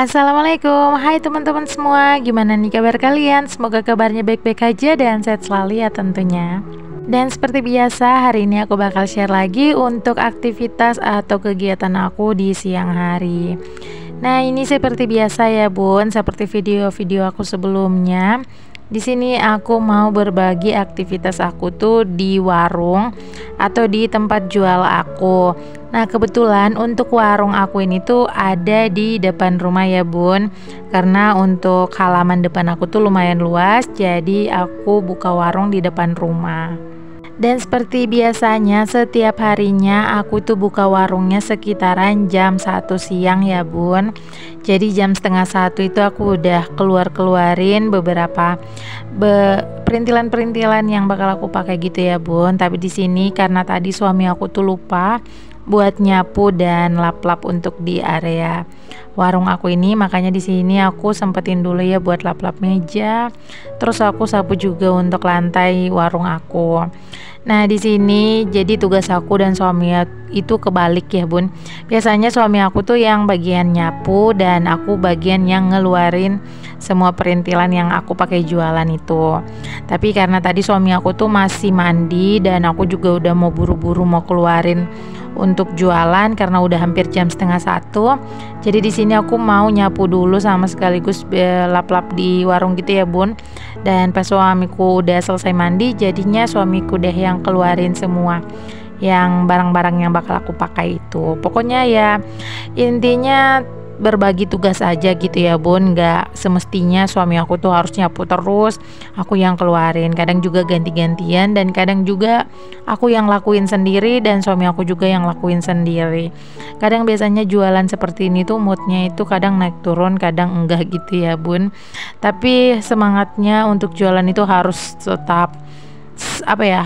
Assalamualaikum, hai teman-teman semua. Gimana nih kabar kalian? Semoga kabarnya baik-baik aja dan sehat selalu ya tentunya. Dan seperti biasa, hari ini aku bakal share lagi untuk aktivitas atau kegiatan aku di siang hari. Nah, ini seperti biasa ya Bun, seperti video-video aku sebelumnya. Di sini aku mau berbagi aktivitas aku tuh di warung atau di tempat jual aku. Nah, kebetulan untuk warung aku ini tuh ada di depan rumah ya Bun. Karena untuk halaman depan aku tuh lumayan luas, jadi aku buka warung di depan rumah. Dan seperti biasanya setiap harinya aku tuh buka warungnya sekitaran jam 1 siang ya Bun. Jadi jam setengah 1 itu aku udah keluarin beberapa perintilan-perintilan yang bakal aku pakai gitu ya Bun. Tapi di sini karena tadi suami aku tuh lupa buat nyapu dan lap-lap untuk di area warung aku ini, makanya di sini aku sempetin dulu ya buat lap-lap meja. Terus aku sapu juga untuk lantai warung aku. Nah, di sini jadi tugas aku dan suami itu kebalik ya Bun. Biasanya suami aku tuh yang bagian nyapu dan aku bagian yang ngeluarin semua perintilan yang aku pakai jualan itu. Tapi karena tadi suami aku tuh masih mandi dan aku juga udah mau buru-buru mau keluarin untuk jualan karena udah hampir jam setengah 1. Jadi di sini aku mau nyapu dulu sama sekaligus lap-lap di warung gitu ya Bun. Dan pas suamiku udah selesai mandi, jadinya suamiku deh yang keluarin semua yang barang-barang yang bakal aku pakai itu. Pokoknya ya intinya berbagi tugas aja gitu ya Bun, nggak semestinya suami aku tuh harus nyapu terus aku yang keluarin. Kadang juga ganti-gantian dan kadang juga aku yang lakuin sendiri dan suami aku juga yang lakuin sendiri. Kadang biasanya jualan seperti ini tuh moodnya itu kadang naik turun, kadang enggak gitu ya Bun. Tapi semangatnya untuk jualan itu harus tetap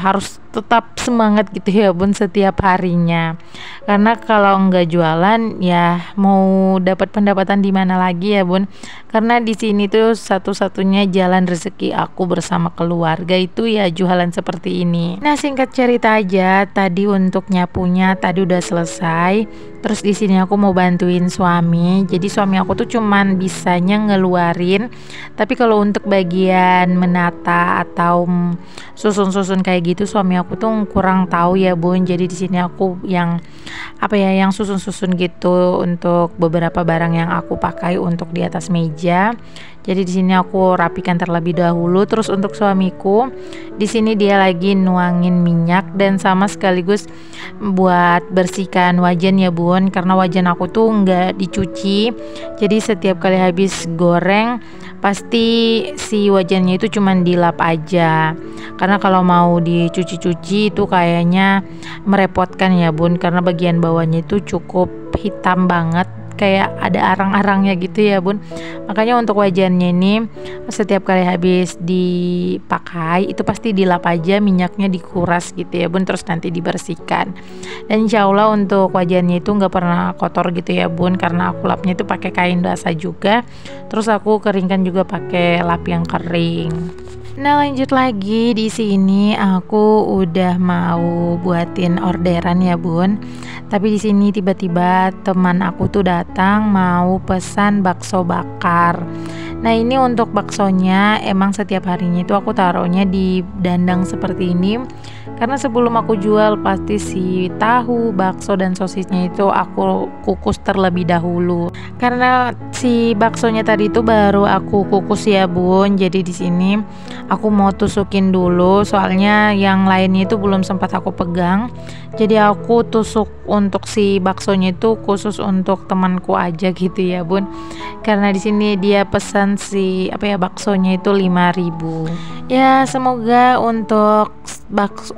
harus tetap semangat gitu ya Bun setiap harinya. Karena kalau enggak jualan ya mau dapat pendapatan di mana lagi ya Bun. Karena di sini tuh satu-satunya jalan rezeki aku bersama keluarga itu ya jualan seperti ini. Nah, singkat cerita aja, tadi untuk nyapunya tadi udah selesai. Terus di sini aku mau bantuin suami. Jadi suami aku tuh cuman bisanya ngeluarin. Tapi kalau untuk bagian menata atau susun-susun kayak gitu suami aku tuh kurang tahu ya Bun. Jadi di sini aku yang yang susun-susun gitu untuk beberapa barang yang aku pakai untuk di atas meja. Jadi di sini aku rapikan terlebih dahulu. Terus untuk suamiku, di sini dia lagi nuangin minyak dan sama sekaligus buat bersihkan wajan ya Bun. Karena wajan aku tuh nggak dicuci. Jadi setiap kali habis goreng pasti si wajannya itu cuman dilap aja. Karena kalau mau dicuci-cuci itu kayaknya merepotkan ya Bun. Karena bagian bawahnya itu cukup hitam banget, kayak ada arang-arangnya gitu ya Bun. Makanya untuk wajannya ini setiap kali habis dipakai itu pasti dilap aja, minyaknya dikuras gitu ya Bun, terus nanti dibersihkan. Dan insya Allah untuk wajannya itu nggak pernah kotor gitu ya Bun, karena aku lapnya itu pakai kain basah juga, terus aku keringkan juga pakai lap yang kering. Nah, lanjut lagi, di sini aku udah mau buatin orderan ya Bun. Tapi di sini tiba-tiba teman aku tuh datang mau pesan bakso bakar. Nah, ini untuk baksonya emang setiap harinya itu aku taruhnya di dandang seperti ini. Karena sebelum aku jual pasti si tahu, bakso dan sosisnya itu aku kukus terlebih dahulu. Karena si baksonya tadi itu baru aku kukus ya Bun. Jadi di sini aku mau tusukin dulu, soalnya yang lainnya itu belum sempat aku pegang. Jadi aku tusuk untuk si baksonya itu khusus untuk temanku aja gitu ya Bun. Karena di sini dia pesan si baksonya itu 5.000. Ya, semoga untuk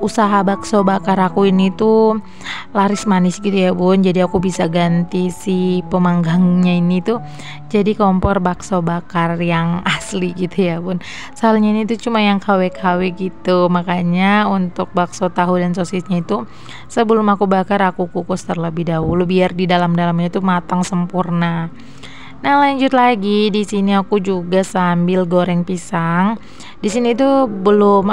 usaha bakso bakar aku ini tuh laris manis gitu ya Bun. Jadi aku bisa ganti si pemanggangnya ini tuh jadi kompor bakso bakar yang asli gitu ya Bun. Soalnya ini tuh cuma yang KW-KW gitu. Makanya untuk bakso tahu dan sosisnya itu sebelum aku bakar aku kukus terlebih dahulu biar di dalam-dalamnya itu matang sempurna. Nah, lanjut lagi, di sini aku juga sambil goreng pisang. Di sini tuh belum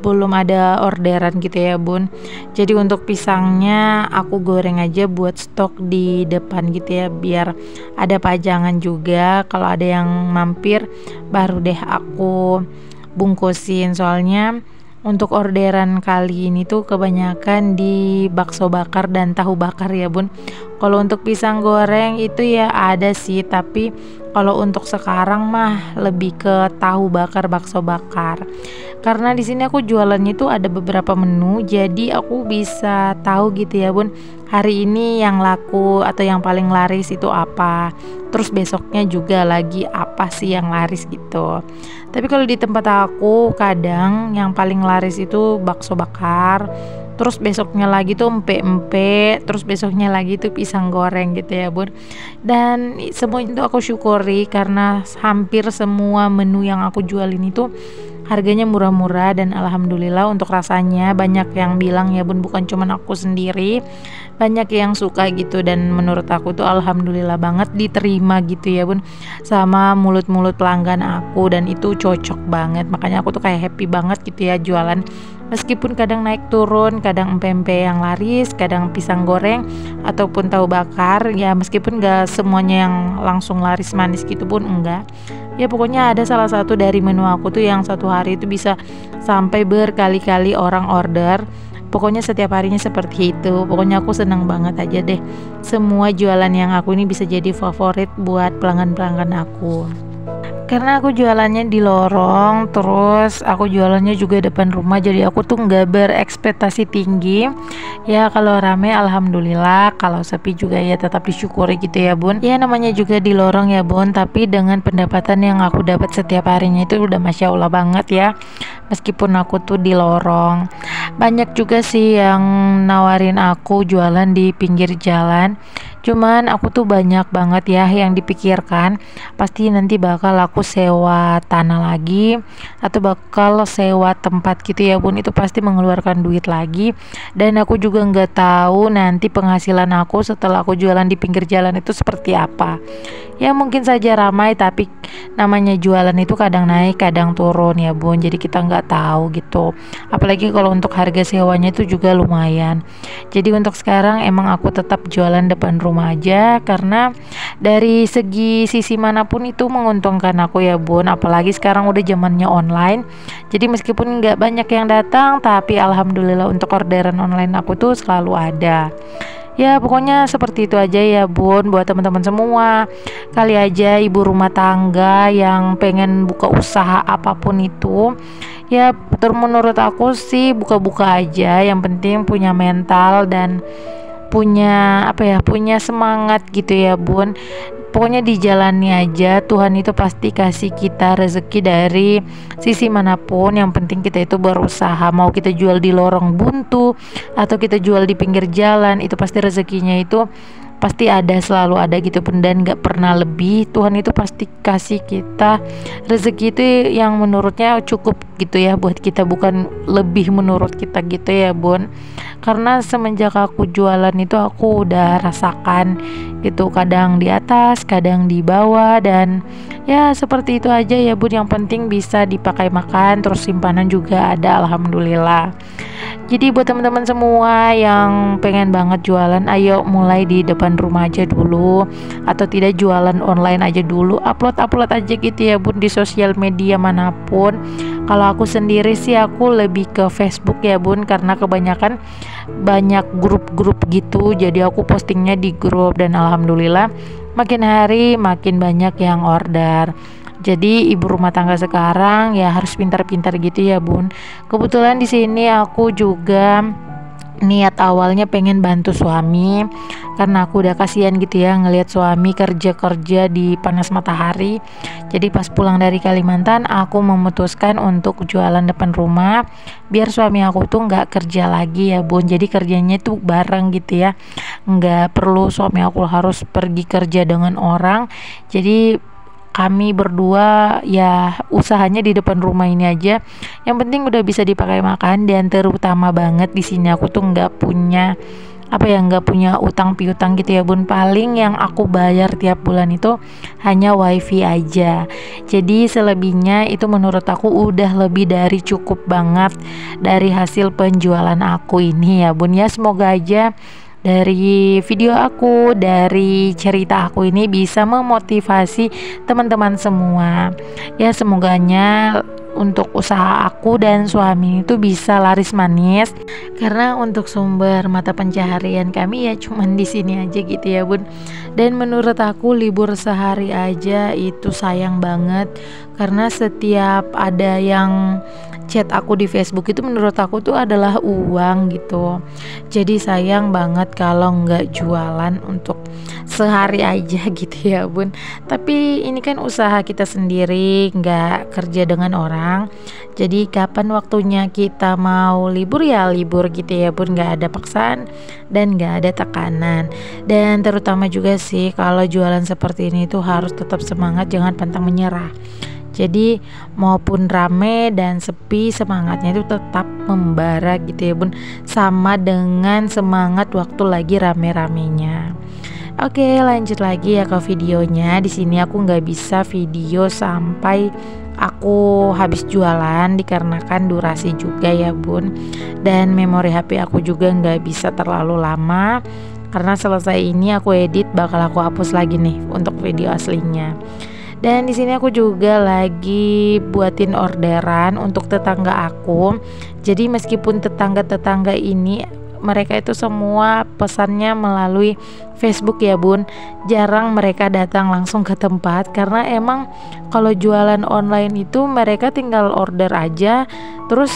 belum ada orderan gitu ya bun. Jadi untuk pisangnya aku goreng aja buat stok di depan gitu ya, biar ada pajangan juga. Kalau ada yang mampir baru deh aku bungkusin. Soalnya untuk orderan kali ini tuh kebanyakan di bakso bakar dan tahu bakar ya bun. Kalau untuk pisang goreng itu ya ada sih, tapi kalau untuk sekarang mah lebih ke tahu bakar, bakso bakar. Karena di sini aku jualannya itu ada beberapa menu, jadi aku bisa tahu gitu ya bun, hari ini yang laku atau yang paling laris itu apa. Terus besoknya juga lagi apa sih yang laris gitu. Tapi kalau di tempat aku kadang yang paling laris itu bakso bakar, terus besoknya lagi tuh empe-empe, terus besoknya lagi tuh pisang goreng gitu ya bun. Dan semua itu aku syukuri karena hampir semua menu yang aku jualin itu harganya murah-murah, dan alhamdulillah untuk rasanya banyak yang bilang ya bun, bukan cuman aku sendiri, banyak yang suka gitu. Dan menurut aku tuh alhamdulillah banget diterima gitu ya bun sama mulut-mulut pelanggan aku, dan itu cocok banget. Makanya aku tuh kayak happy banget gitu ya jualan, meskipun kadang naik turun, kadang empe-empe yang laris, kadang pisang goreng ataupun tahu bakar ya, meskipun gak semuanya yang langsung laris manis gitu pun enggak ya. Pokoknya ada salah satu dari menu aku tuh yang satu hari itu bisa sampai berkali-kali orang order. Pokoknya setiap harinya seperti itu. Pokoknya aku senang banget aja deh, semua jualan yang aku ini bisa jadi favorit buat pelanggan-pelanggan aku. Karena aku jualannya di lorong, terus aku jualannya juga depan rumah, jadi aku tuh nggak berekspektasi tinggi ya. Kalau rame alhamdulillah, kalau sepi juga ya tetap disyukuri gitu ya bun. Ya namanya juga di lorong ya bun, tapi dengan pendapatan yang aku dapat setiap harinya itu udah masya Allah banget ya. Meskipun aku tuh di lorong, banyak juga sih yang nawarin aku jualan di pinggir jalan. Cuman aku tuh banyak banget ya yang dipikirkan, pasti nanti bakal aku sewa tanah lagi atau bakal sewa tempat gitu ya bun, itu pasti mengeluarkan duit lagi. Dan aku juga nggak tahu nanti penghasilan aku setelah aku jualan di pinggir jalan itu seperti apa. Ya mungkin saja ramai, tapi namanya jualan itu kadang naik kadang turun ya bun, jadi kita nggak tahu gitu. Apalagi kalau untuk harga sewanya itu juga lumayan. Jadi untuk sekarang emang aku tetap jualan depan rumah aja, karena dari sisi manapun itu menguntungkan aku ya bun. Apalagi sekarang udah zamannya online, jadi meskipun nggak banyak yang datang, tapi alhamdulillah untuk orderan online aku tuh selalu ada. Ya pokoknya seperti itu aja ya bun, buat teman-teman semua. Kali aja ibu rumah tangga yang pengen buka usaha apapun itu, ya menurut aku sih buka-buka aja, yang penting punya mental dan punya apa ya, punya semangat gitu ya bun. Pokoknya dijalani aja, Tuhan itu pasti kasih kita rezeki dari sisi manapun. Yang penting kita itu berusaha, mau kita jual di lorong buntu atau kita jual di pinggir jalan, itu pasti rezekinya itu pasti ada, selalu ada gitu pun, dan gak pernah lebih. Tuhan itu pasti kasih kita rezeki itu yang menurutnya cukup gitu ya buat kita, bukan lebih menurut kita gitu ya bun. Karena semenjak aku jualan itu aku udah rasakan gitu, kadang di atas kadang di bawah, dan ya seperti itu aja ya bun. Yang penting bisa dipakai makan, terus simpanan juga ada alhamdulillah. Jadi buat teman-teman semua yang pengen banget jualan, ayo mulai di depan rumah aja dulu, atau tidak jualan online aja dulu, upload aja gitu ya bun di sosial media manapun. Kalau aku sendiri sih aku lebih ke Facebook ya bun, karena kebanyakan banyak grup-grup gitu, jadi aku postingnya di grup, dan alhamdulillah makin hari makin banyak yang order. Jadi ibu rumah tangga sekarang ya harus pintar-pintar gitu ya bun. Kebetulan di sini aku juga niat awalnya pengen bantu suami, karena aku udah kasihan gitu ya ngelihat suami kerja di panas matahari. Jadi pas pulang dari Kalimantan aku memutuskan untuk jualan depan rumah, biar suami aku tuh nggak kerja lagi ya bun. Jadi kerjanya tuh bareng gitu ya, nggak perlu suami aku harus pergi kerja dengan orang. Jadi kami berdua ya usahanya di depan rumah ini aja, yang penting udah bisa dipakai makan. Dan terutama banget di sini aku tuh nggak punya nggak punya utang piutang gitu ya bun. Paling yang aku bayar tiap bulan itu hanya wifi aja. Jadi selebihnya itu menurut aku udah lebih dari cukup banget dari hasil penjualan aku ini ya bun ya. Semoga aja dari video aku, dari cerita aku ini bisa memotivasi teman-teman semua. Ya semoganya untuk usaha aku dan suami itu bisa laris manis, karena untuk sumber mata pencaharian kami ya cuman di sini aja gitu ya bun. Dan menurut aku libur sehari aja itu sayang banget, karena setiap ada yang chat aku di Facebook itu menurut aku tuh adalah uang gitu. Jadi sayang banget kalau nggak jualan untuk sehari aja gitu ya bun. Tapi ini kan usaha kita sendiri, nggak kerja dengan orang. Jadi kapan waktunya kita mau libur ya libur gitu ya bun, nggak ada paksaan dan nggak ada tekanan. Dan terutama juga sih kalau jualan seperti ini tuh harus tetap semangat, jangan pantang menyerah. Jadi maupun rame dan sepi, semangatnya itu tetap membara gitu ya bun, sama dengan semangat waktu lagi rame-ramenya. Oke, lanjut lagi ya ke videonya. Di sini aku nggak bisa video sampai aku habis jualan dikarenakan durasi juga ya bun, dan memori HP aku juga nggak bisa terlalu lama, karena selesai ini aku edit bakal aku hapus lagi nih untuk video aslinya. Dan di sini aku juga lagi buatin orderan untuk tetangga aku. Jadi meskipun tetangga-tetangga ini mereka itu semua pesannya melalui Facebook ya bun, jarang mereka datang langsung ke tempat, karena emang kalau jualan online itu mereka tinggal order aja terus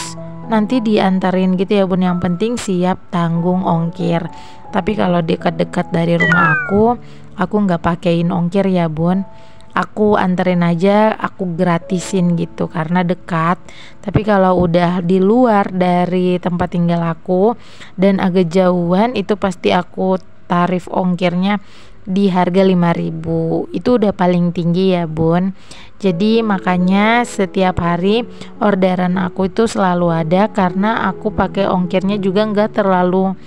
nanti diantarin gitu ya bun. Yang penting siap tanggung ongkir. Tapi kalau dekat-dekat dari rumah aku nggak pakein ongkir ya bun, aku anterin aja, aku gratisin gitu karena dekat. Tapi kalau udah di luar dari tempat tinggal aku dan agak jauhan, itu pasti aku tarif ongkirnya di harga 5.000. Itu udah paling tinggi ya bun. Jadi makanya setiap hari orderan aku itu selalu ada, karena aku pakai ongkirnya juga nggak terlalu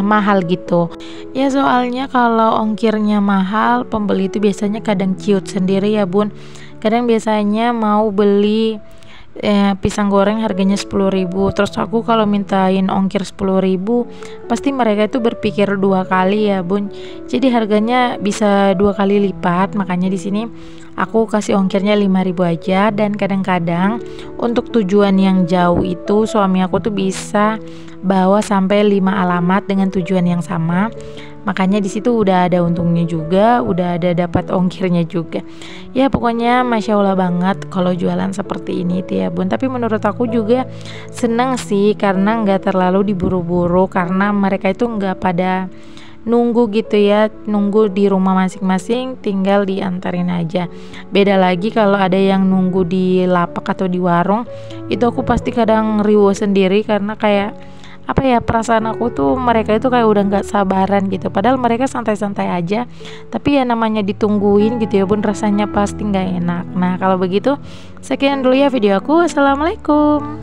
mahal gitu ya. Soalnya kalau ongkirnya mahal, pembeli itu biasanya kadang ciut sendiri ya bun. Kadang biasanya mau beli pisang goreng harganya 10.000, terus aku kalau mintain ongkir 10.000 pasti mereka itu berpikir 2 kali ya bun. Jadi harganya bisa 2 kali lipat. Makanya di sini aku kasih ongkirnya 5.000 aja. Dan kadang-kadang untuk tujuan yang jauh itu suami aku tuh bisa bawa sampai 5 alamat dengan tujuan yang sama. Makanya di situ udah ada untungnya juga, udah ada dapat ongkirnya juga. Ya pokoknya masya Allah banget kalau jualan seperti ini itu ya bun. Tapi menurut aku juga seneng sih, karena nggak terlalu diburu-buru, karena mereka itu nggak pada nunggu gitu ya, nunggu di rumah masing-masing, tinggal diantarin aja. Beda lagi kalau ada yang nunggu di lapak atau di warung, itu aku pasti kadang riwo sendiri, karena kayak apa ya, perasaan aku tuh mereka itu kayak udah nggak sabaran gitu, padahal mereka santai-santai aja, tapi ya namanya ditungguin gitu ya bun, rasanya pasti nggak enak. Nah kalau begitu sekian dulu ya video aku. Assalamualaikum.